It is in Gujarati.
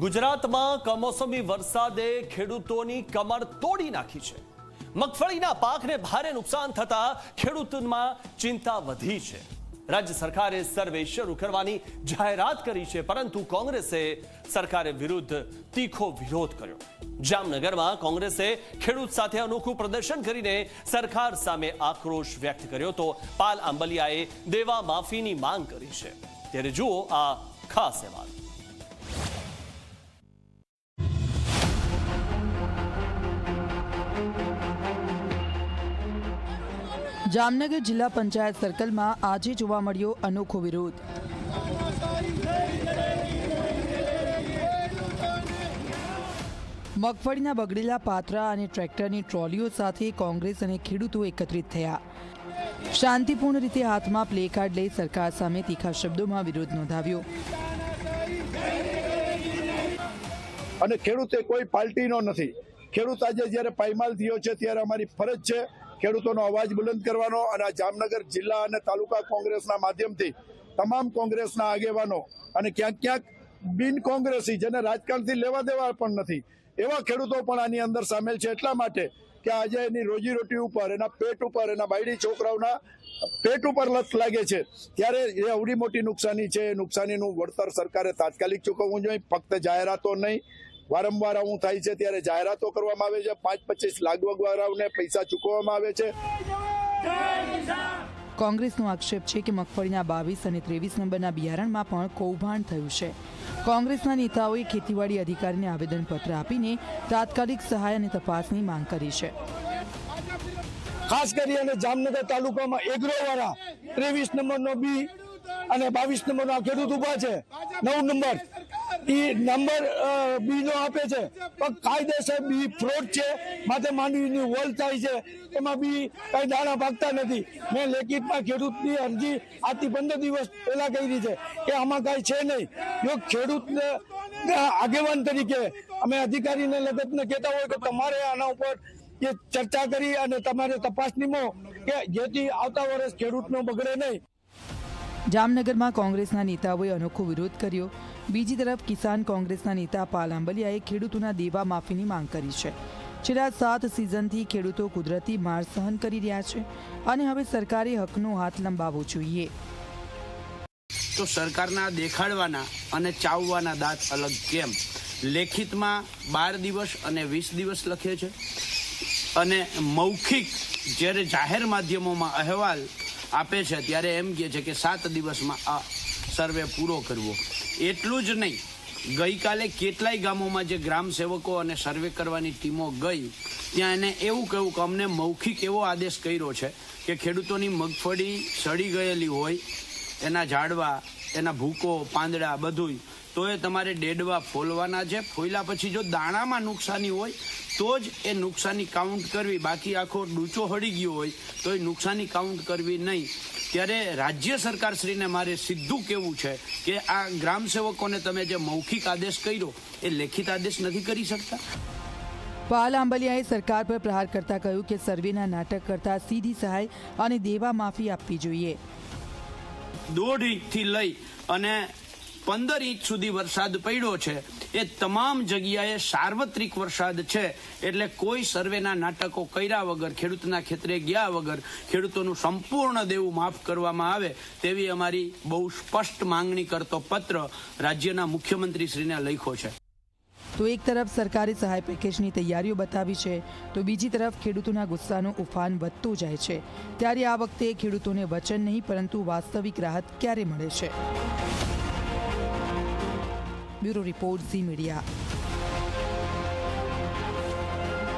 ગુજરાતમાં કમોસમી વરસાદે ખેડૂતોની કમર તોડી નાખી છે। મગફળીના પાકને ભારે નુકસાન થતા ખેડૂતોમાં ચિંતા વધી છે। રાજ્ય સરકારે સર્વે શરૂ કરવાની જાહેરાત કરી છે, પરંતુ કોંગ્રેસે સરકારે વિરુદ્ધ તીખો વિરોધ કર્યો। જામનગરમાં કોંગ્રેસે ખેડૂત સાથે અનોખું પ્રદર્શન કરીને સરકાર સામે આક્રોશ વ્યક્ત કર્યો, તો પાલ આંબલિયાએ દેવા માફીની માંગ કરી છે। ત્યારે જુઓ આ ખાસ અહેવાલ। જામનગર જિલ્લા પંચાયત સર્કલમાં આજે જોવા મળ્યો અનોખો વિરોધ। મગફળીના બગડેલા પાત્રા અને ટ્રેક્ટરની ટ્રોલીઓ સાથે કોંગ્રેસ અને ખેડૂતો એકત્રિત થયા। શાંતિપૂર્ણ રીતે હાથમાં પ્લે કાર્ડ લઈ સરકાર સામે તીખા શબ્દોમાં વિરોધ નોંધાવ્યો। અને ખેડૂતે કોઈ પાર્ટીનો નથી। ખેડૂત આજે જ્યારે પાયમાલ થયો છે ત્યારે અમારી ફરજ છે ખેડૂતોનો અવાજ બુલંદ કરવાનો। અને આ જામનગર જિલ્લા અને તાલુકા કોંગ્રેસના માધ્યમથી તમામ કોંગ્રેસના આગેવાનો અને ક્યાંક ક્યાંક બિન કોંગ્રેસી જેને રાજકારણથી લેવા દેવા પણ નથી એવા ખેડૂતો પણ આની અંદર સામેલ છે। એટલા માટે કે આજે એની રોજીરોટી ઉપર, એના પેટ ઉપર, એના બાયડી છોકરાઓના પેટ ઉપર લત લાગે છે ત્યારે એ અવડી મોટી નુકસાની છે। નુકસાનીનું વળતર સરકારે તાત્કાલિક ચૂકવવું જોઈએ, ફક્ત જાહેરાતો નહીં। વારંવાર આવું થાય છે ત્યારે જાહેરાતો કરવામાં આવે છે, 5-25 લાગવગવાળાઓને પૈસા ચૂકવવામાં આવે છે। કોંગ્રેસનો આક્ષેપ છે કે મગફળીના 22 અને 23 નંબરના બિયારણમાં પણ કૌભાંડ થયું છે। કોંગ્રેસના નેતાઓએ ખેતીવાડી અધિકારીને આવેદનપત્ર આપીને તાત્કાલિક સહાય અને તપાસની માંગ કરી છે। ખાસ કરીને જામનગર તાલુકામાં એગ્રોવાળા 23 નંબરનો બી અને 22 નંબરનો ખેડૂત ઉભા છે, 9 નંબર એ નંબર બી નો આપે છે, પણ કાયદેસર બી ફ્રોડ છે, માટે માંડવીની વોલ થાય છે, એમાં બી કઈ દાણા પાકતા નથી। મેં લેખિતમાં ખેડૂતની અરજી આથી 15 દિવસ પહેલા કરી છે કે આમાં કઈ છે નહીં। જો ખેડૂતને આગેવાન તરીકે અમે અધિકારીને લગતને કહેતા હોય કે તમારે આના ઉપર એ ચર્ચા કરી અને તમારે તપાસણીમાં કે જેથી આવતા વર્ષ ખેડૂતનો બગડે નહીં। જામનગરમાં કોંગ્રેસના નેતાઓએ અનોખો વિરોધ કર્યો। બીજી તરફ કિસાન કોંગ્રેસના નેતા પાલ આંબલિયાએ ખેડૂતોના દેવા માફીની માંગ કરી છે। છેલ્લા 7 સિઝનથી ખેડૂતો કુદરતી માર સહન કરી રહ્યા છે અને હવે સરકારે હકનો હાથ લંબાવવો જોઈએ। તો સરકારના દેખાડવાના અને ચાવવાના દાંત અલગ કેમ? લેખિતમાં 12 દિવસ અને 20 દિવસ લખે છે અને મૌખિક જ્યારે જાહેર માધ્યમોમાં અહેવાલ આપે છે ત્યારે એમ કહે છે કે 7 દિવસમાં આ સર્વે પૂરો કરવો। એટલું જ નહીં, ગઈકાલે કેટલાય ગામોમાં જે ગ્રામ સેવકો અને સર્વે કરવાની ટીમો ગઈ ત્યાં એને એવું કહ્યું કે અમને મૌખિક એવો આદેશ કર્યો છે કે ખેડૂતોની મગફળી સડી ગયેલી હોય, એના ઝાડવા, એના ભૂકો, પાંદડા બધુંય, તો એ તમારે ડેડવા ફોલવાના છે। ફોલ્યા પછી જો દાણામાં નુકસાની હોય તો જ એ નુકસાની કાઉન્ટ કરવી, બાકી આખો ડૂચો હળી ગયો હોય તો એ નુકસાની કાઉન્ટ કરવી નહીં। ત્યારે રાજ્ય સરકારશ્રીને મારે સીધું કહેવું છે કે આ ગ્રામ સેવકોને તમે જે મૌખિક આદેશ કર્યો એ લેખિત આદેશ નથી કરી શકતા। પાલ આંબલિયાએ સરકાર પર પ્રહાર કરતા કહ્યું કે સર્વેના નાટક કરતા સીધી સહાય અને દેવા માફી આપવી જોઈએ। 1.5 ઇંચથી લઈ અને 15 ઇંચ સુધી વરસાદ પડ્યો છે। એ તમામ જગ્યાએ સાર્વત્રિક વરસાદ છે, એટલે કોઈ સર્વેના નાટકો કર્યા વગર, ખેડૂતના ખેતરે ગયા વગર ખેડૂતોનું સંપૂર્ણ દેવું માફ કરવામાં આવે તેવી અમારી બહુ સ્પષ્ટ માંગણી કરતો પત્ર રાજ્યના મુખ્યમંત્રીશ્રીને લખ્યો છે। તો એક તરફ સરકારે સહાય પેકેજની તૈયારીઓ બતાવી છે, તો બીજી તરફ ખેડૂતોના ગુસ્સાનું ઉફાન વધતું જાય છે। ત્યારે આ વખતે ખેડૂતોને વચન નહીં પરંતુ વાસ્તવિક રાહત ક્યારે મળે છે? Bureau report, Zee media.